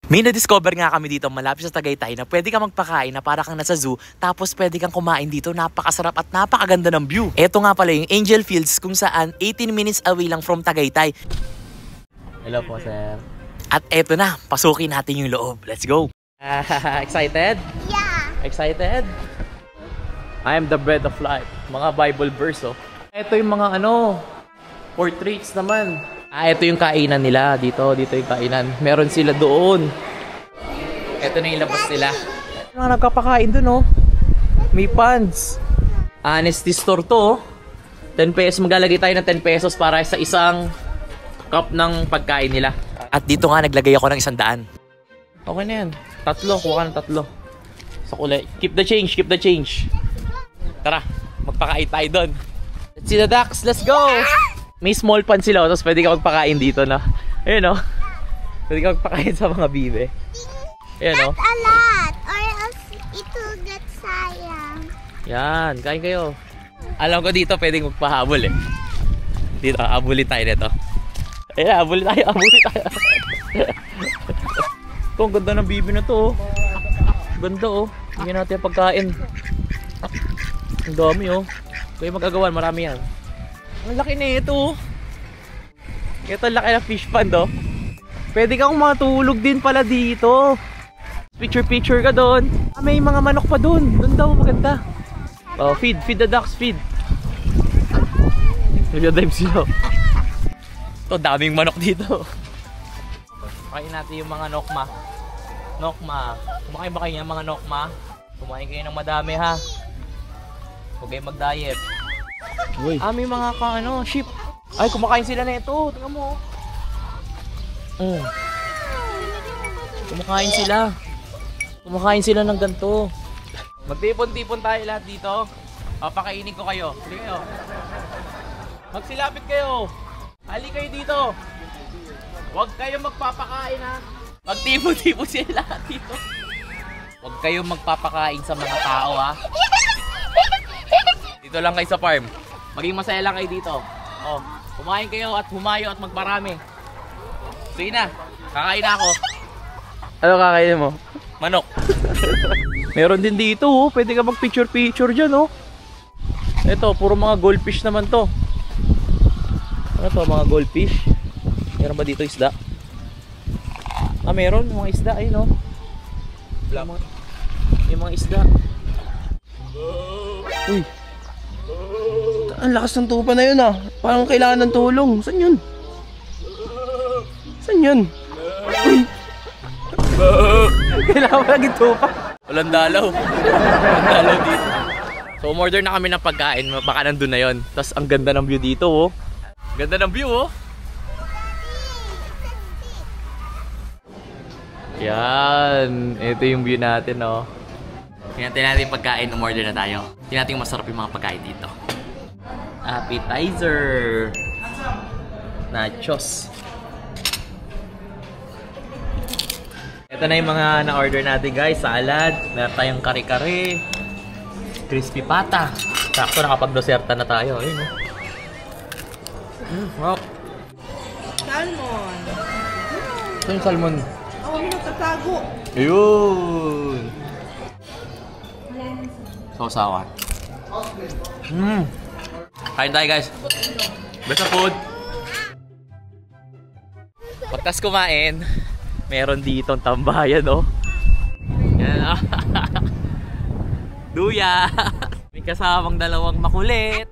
May na-discover nga kami dito malapit sa Tagaytay na pwede kang magpakain na para kang nasa zoo, tapos pwede kang kumain dito. Napakasarap at napakaganda ng view. Ito nga pala yung Angel Fields kung saan 18 minutes away lang from Tagaytay. Hello po, sir. At eto na, pasukin natin yung loob. Let's go! Excited? Yeah. Excited? I am the bread of life. Mga Bible verse, oh. Ito yung mga portraits naman. Ito yung kainan nila. Dito yung kainan. Meron sila doon. Ito na yung labas nila. Mga nagkapakain doon, oh. May pans. Honesty store to, oh. 10 pesos. Maglalagay tayo ng 10 pesos para sa isang cup ng pagkain nila. At dito nga naglagay ako ng 100. Okay na yan. Tatlo. Kuha ka ng tatlo. Sa kulay. Keep the change. Keep the change. Tara. Magpakain tayo doon. Let's see the ducks. Let's go! May small pan sila, tapos pwede ka magpakain dito na. Ayun, oh. Pwede ka magpakain sa mga bibe. Ayun, oh. Not a lot, or else it will get sayang. Yan, kain kayo. Alam ko dito pwedeng magpahabol eh. Dito, abulin tayo nito. Ayun, abulin tayo. Ito, ang ganda ng bibe na to, oh. Ganda, oh. Hindi natin yung pagkain. Ang dami, oh. Kaya magagawan, marami yan. Ang laki na ito. Ito laki na fish pond, oh. Pwede kang matulog din pala dito. Picture ka doon. May mga manok pa doon. Doon daw maganda. Oh, feed the ducks, feed. Nag-dive sila. Ito, daming manok dito. Pakain natin yung mga nokma. Kumakain ba kayo ng mga nokma? Kumain kayo ng madami, ha. Huwag kayo mag-diet. Uy. May mga sheep. Ay, kumakain sila na ito. Tingnan mo. Kumakain sila ng ganito. Magtipon-tipon tayo lahat dito. Papakainin ko kayo. Sige kayo. Magsilapit kayo. Hali kayo dito. Huwag kayo magpapakain, ha. Magtipon-tipon sila lahat dito. Huwag kayo magpapakain sa mga tao, ha. Dito lang kayo sa farm. Maging masaya lang kayo dito. Oh, kumain kayo at humayo at magparami. Sige na, kakain na ako. Ano kakainin mo? Manok. Meron din dito, oh. Pwede ka mag picture dyan, oh. Ito, puro mga goldfish naman to. Ano to, mga goldfish? Meron ba dito isda? Meron, mga isda, ayun, oh. Yung mga isda. Uy. Ang lakas ng tupa na yun, ah. Parang kailangan ng tulong. Saan yun? Uy. Kailangan mo lagi tupa. Walang dalaw. Dito. So umorder na kami ng pagkain. Baka nandun na yun. Tapos ang ganda ng view dito, oh. Ganda ng view, oh. Yan. Ito yung view natin, oh. Tingnan natin yung pagkain. Umorder na tayo. Tingnan natin yung masarap yung mga pagkain dito. Appetizer. Nachos. Ito na yung mga na-order natin, guys. Salad. Meron tayong kare-kare. Crispy pata. Sakto, nakapag-doserta na tayo. Ayun, oh. Wow. Salmon. Ito yung salmon. Oh, may nagtatago. Ayun. Sausawan. Kain tayo, guys. Best of food. Pagkas kumain, meron ditong tambayan, oh. Yan, oh. Duya. May kasamang dalawang makulit.